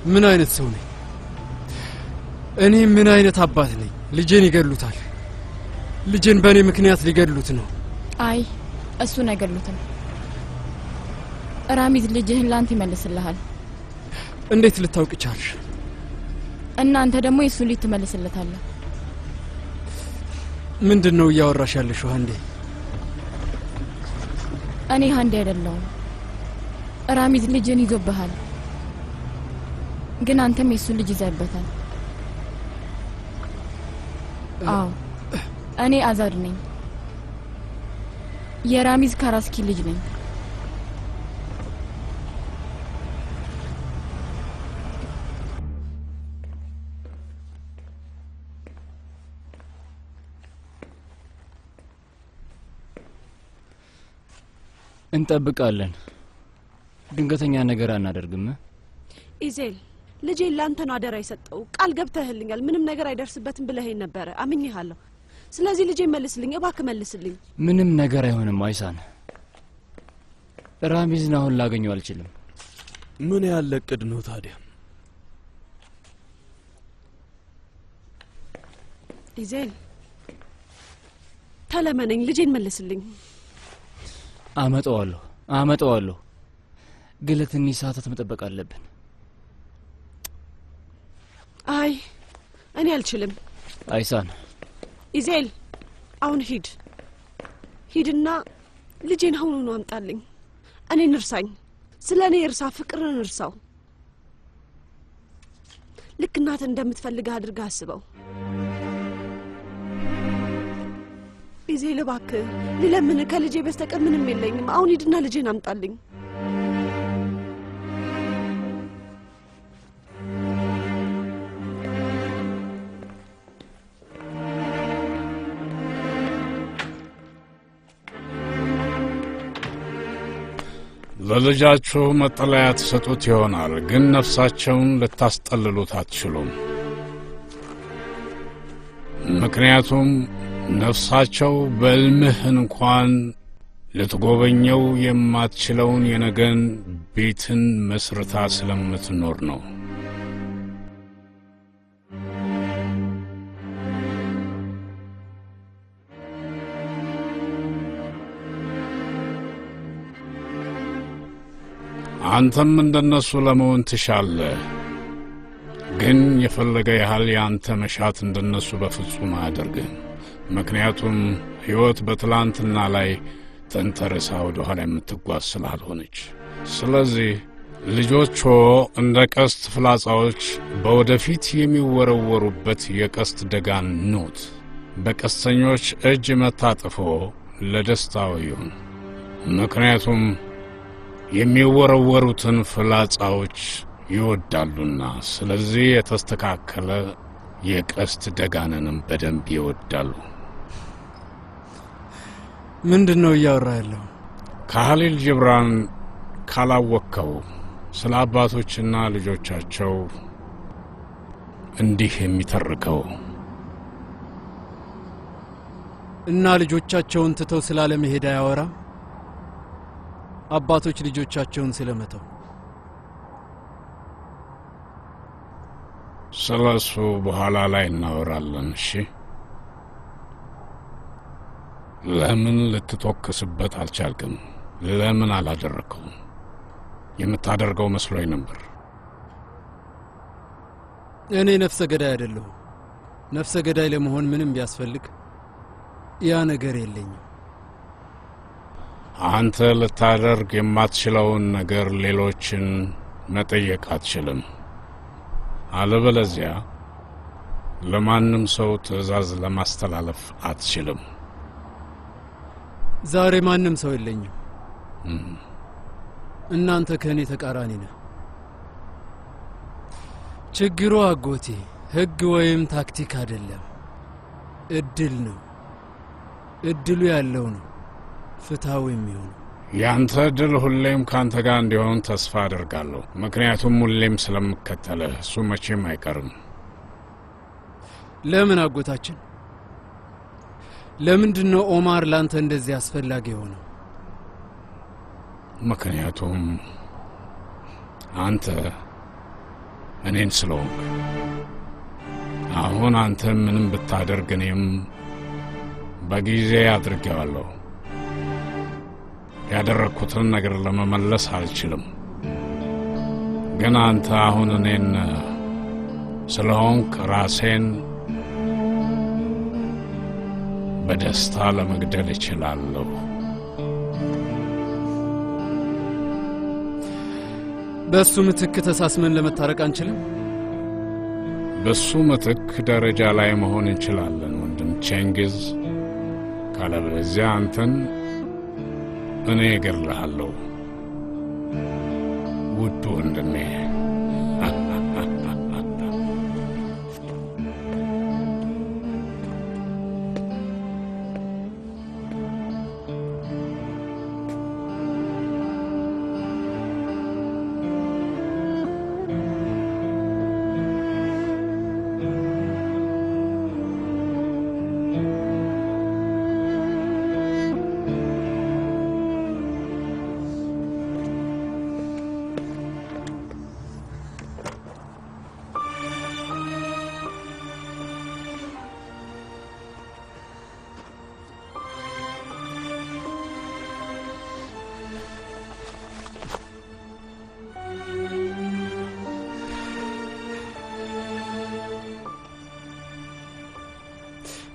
ምን አይነት ሰው ነኝ? እኔ ምን አይነት አባት ነኝ? ልጄን ይገሉታል። ልጄን በእኔ ምክንያት ሊገሉት ነው። አይ እሱን አይገሉትም። ራሚዝ ልጅህን ላንተ ይመልስልሃል። እንዴት ልታውቂ ቻልሽ? እናንተ ደግሞ እሱን ልትመልስለታለህ። ምንድነው ያወራሽ ያለሽው አንዴ? እኔ አንዴ አይደለም። ራሚዝ ልጅን ይዞብሃል። ግን አንተም እሱን ልጅ ይዘህበታል። አዎ እኔ አዛድ ነኝ። የራሚዝ ካራስኪ ልጅ ነኝ። እንጠብቃለን። ድንገተኛ ነገር አናደርግም። ኢዜል ልጄ ላንተ ነው አደራ ይሰጠው። ቃል ገብተህልኛል። ምንም ነገር አይደርስበትም ብለኸኝ ነበር። አምኜሃለሁ። ስለዚህ ልጄ መልስልኝ፣ እባክህ መልስልኝ። ምንም ነገር አይሆንም አይሳን። ራሚዝን አሁን ላገኘው አልችልም። ምን ያለ እቅድ ነው ታዲያ? ኢዜል ተለመነኝ፣ ልጄን መልስልኝ። አመጣዋለሁ። ግን ለትንሽ ሰዓታት መጠበቅ አለብን። አይ እኔ አልችልም። አይሳን ኢዜል አሁን ሂድና ልጄን አሁኑኑ አምጣልኝ። እኔን እርሳኝ። ስለኔ እርሳ፣ ፍቅርን እርሳው። ልክ እናት እንደምትፈልግህ አድርገህ አስበው። ኢዜል እባክህ ልለምን፣ ከልጄ በስተቀር ምንም የለኝም። አሁን ሂድና ልጄን አምጣልኝ። ለልጃችሁ መጠለያ ተሰጡት ይሆናል፣ ግን ነፍሳቸውን ልታስጠልሉት አትችሉም። ምክንያቱም ነፍሳቸው በልምህ እንኳን ልትጎበኘው የማትችለውን የነገን ቤትን መስርታ ስለምትኖር ነው። አንተም እንደነሱ ለመሆን ትሻለህ። ግን የፈለገ ያህል ያንተ መሻት እንደነሱ በፍጹም አያደርግም። ምክንያቱም ሕይወት በትላንትና ላይ ተንተርሳ ወደ ኋላ የምትጓዝ ስላልሆነች። ስለዚህ ልጆቹ እንደ ቀስት ፍላጻዎች በወደፊት የሚወረወሩበት የቀስት ደጋን ኖት በቀስተኞች እጅ መታጠፎ ለደስታው ይሁን። ምክንያቱም የሚወረወሩትን ፍላጻዎች ይወዳሉና። ስለዚህ የተስተካከለ የቀስት ደጋንንም በደንብ ይወዳሉ። ምንድነው ያወራ ያለው? ካሊል ጅብራን ካላወቀው ስለ አባቶችና ልጆቻቸው እንዲህ የሚተርከው እና ልጆቻቸውን ትተው ስላለ መሄድ ያወራ አባቶች ልጆቻቸውን ስለመተው ስለሱ በኋላ ላይ እናወራለን። እሺ ለምን ልትተኩስበት አልቻልክም? ለምን አላደረከው? የምታደርገው መስሎኝ ነበር። እኔ ነፍሰ ገዳይ አይደለሁ። ነፍሰ ገዳይ ለመሆን ምንም ቢያስፈልግ ያ ነገር የለኝም። አንተ ልታደርግ የማትችለውን ነገር ሌሎችን መጠየቅ አትችልም። አለበለዚያ ለማንም ሰው ትዕዛዝ ለማስተላለፍ አትችልም። ዛሬ ማንም ሰው የለኝም። እናንተ ከኔ ተቃራኒ ነህ። ችግሩ አጎቴ ህግ ወይም ታክቲክ አይደለም፣ እድል ነው። እድሉ ያለው ነው ፍታው የሚሆን። ያንተ ድል ሁሌም ካንተ ጋር እንዲሆን ተስፋ አደርጋለሁ። ምክንያቱም ሁሌም ስለምከተልህ እሱ መቼም አይቀርም። ለምን አጎታችን? ለምንድነው ኦማር ላንተ እንደዚህ አስፈላጊ ሆነው? ምክንያቱም አንተ እኔን ስለሆንክ አሁን አንተ ምንም ብታደርግ እኔም በጊዜ አድርጌዋለሁ። ያደረኩትን ነገር ለመመለስ አልችልም። ግን አንተ አሁን እኔን ስለሆንክ ራሴን በደስታ ለመግደል እችላለሁ። በሱ ምትክ ተሳስመን ለመታረቅ አንችልም? በሱ ምትክ ደረጃ ላይ መሆን እንችላለን ወንድም ቼንጊዝ። ካለበለዚያ አንተን እኔ እገድልሃለሁ ውድ ወንድሜ።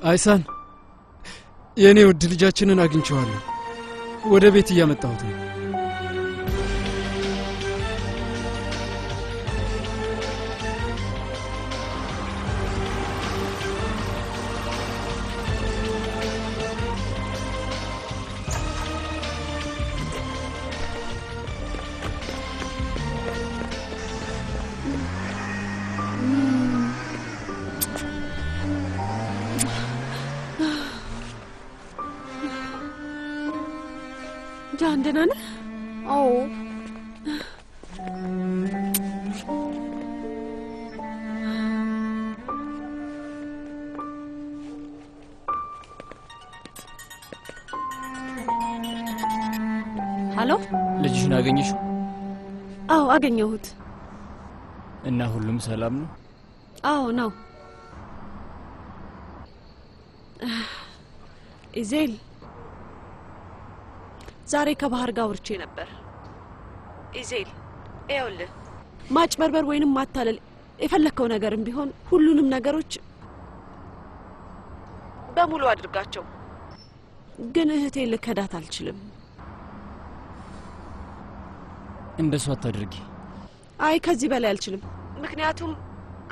አይሳን የኔ ውድ ልጃችንን አግኝቼዋለሁ። ወደ ቤት እያመጣሁት ነው። ጃን ደህና ነህ? አዎ ሃሎ ልጅሽን አገኘሽው? አዎ አገኘሁት። እና ሁሉም ሰላም ነው? አዎ ነው። ኢዜል ዛሬ ከባህር ጋር ወርቼ ነበር። ኢዜል ይኸውልህ ማጭበርበር ወይንም ማታለል የፈለከው ነገርም ቢሆን ሁሉንም ነገሮች በሙሉ አድርጋቸው፣ ግን እህቴ ልከዳት አልችልም። እንደሱ አታድርጊ። አይ ከዚህ በላይ አልችልም። ምክንያቱም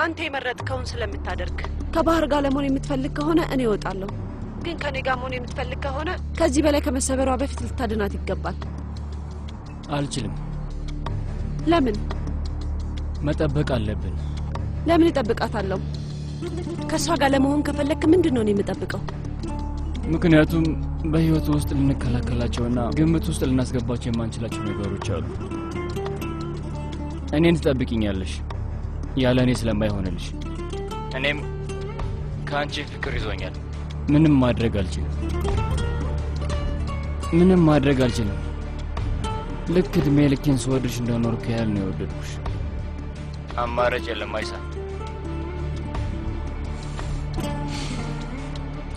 አንተ የመረጥከውን ስለምታደርግ። ከባህር ጋር ለመሆን የምትፈልግ ከሆነ እኔ እወጣለሁ። ግን ከኔ ጋር መሆን የምትፈልግ ከሆነ ከዚህ በላይ ከመሰበሯ በፊት ልታድናት ይገባል። አልችልም። ለምን? መጠበቅ አለብን። ለምን እጠብቃታለሁ? ከሷ ጋር ለመሆን ከፈለክ ምንድነው እኔ የምጠብቀው? ምክንያቱም በህይወቱ ውስጥ ልንከላከላቸውና ግምት ውስጥ ልናስገባቸው የማንችላቸው ነገሮች አሉ። እኔን ትጠብቂኛለሽ ያለ እኔ ስለማይሆንልሽ። እኔም ከአንቺ ፍቅር ይዞኛል። ምንም ማድረግ አልችልም። ልክ እድሜ ልኬን ስወድሽ እንደኖርኩ ያህል ነው የወደድኩሽ። አማራጭ የለም አይሳ።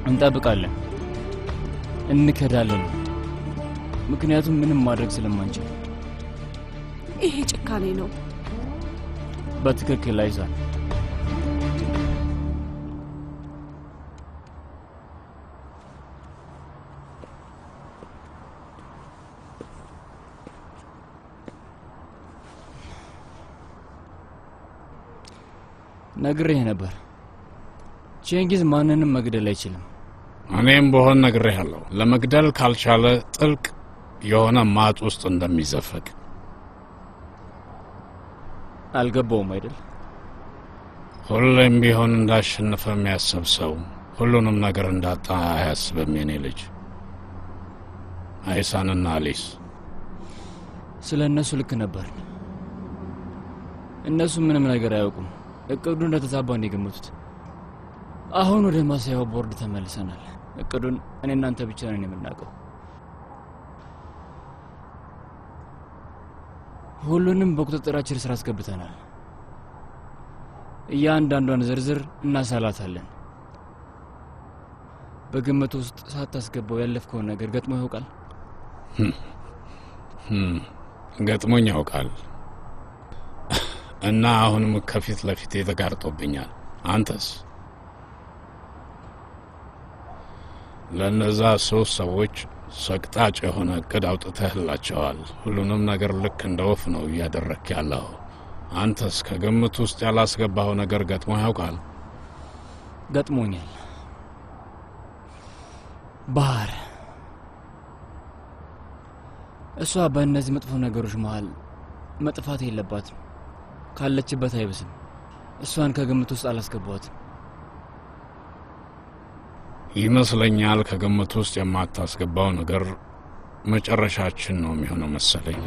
እንጠብቃለን፣ እንከዳለን። ምክንያቱም ምንም ማድረግ ስለማንችል። ይሄ ጭካኔ ነው። በትክክል አይሳ። ነግሬህ ነበር፣ ቼንጊዝ ማንንም መግደል አይችልም። እኔም በሆን ነግሬሃለሁ፣ ለመግደል ካልቻለ ጥልቅ የሆነ ማጥ ውስጥ እንደሚዘፈቅ። አልገባውም አይደል? ሁሌም ቢሆን እንዳሸነፈ የሚያስብ ሰው ሁሉንም ነገር እንዳጣ አያስብም። የኔ ልጅ አይሳንና አሊስ፣ ስለ እነሱ ልክ ነበር። እነሱ ምንም ነገር አያውቁም። እቅዱ እንደተዛባ ነው የገመቱት። አሁን ወደ ማሳያው ቦርድ ተመልሰናል። እቅዱን እኔ እናንተ ብቻ ነን የምናውቀው። ሁሉንም በቁጥጥራችን ስር አስገብተናል። እያንዳንዷን ዝርዝር እናሳላታለን። በግምት ውስጥ ሳታስገባው ያለፍከው ነገር ገጥሞ ያውቃል? ገጥሞኝ ያውቃል እና አሁንም ከፊት ለፊት ተጋርጦብኛል። አንተስ? ለነዛ 3 ሰዎች ሰቅጣጭ የሆነ እቅድ አውጥተህላቸዋል። ሁሉንም ነገር ልክ እንደ ወፍ ነው እያደረክ ያለው። አንተስ ከግምት ውስጥ ያላስገባው ነገር ገጥሞ ያውቃል? ገጥሞኛል። ባህር እሷ በእነዚህ መጥፎ ነገሮች መሃል መጥፋት የለባትም። ካለችበት አይብስም። እሷን ከግምት ውስጥ አላስገባትም። ይመስለኛል ከግምት ውስጥ የማታስገባው ነገር መጨረሻችን ነው የሚሆነው መሰለኝ።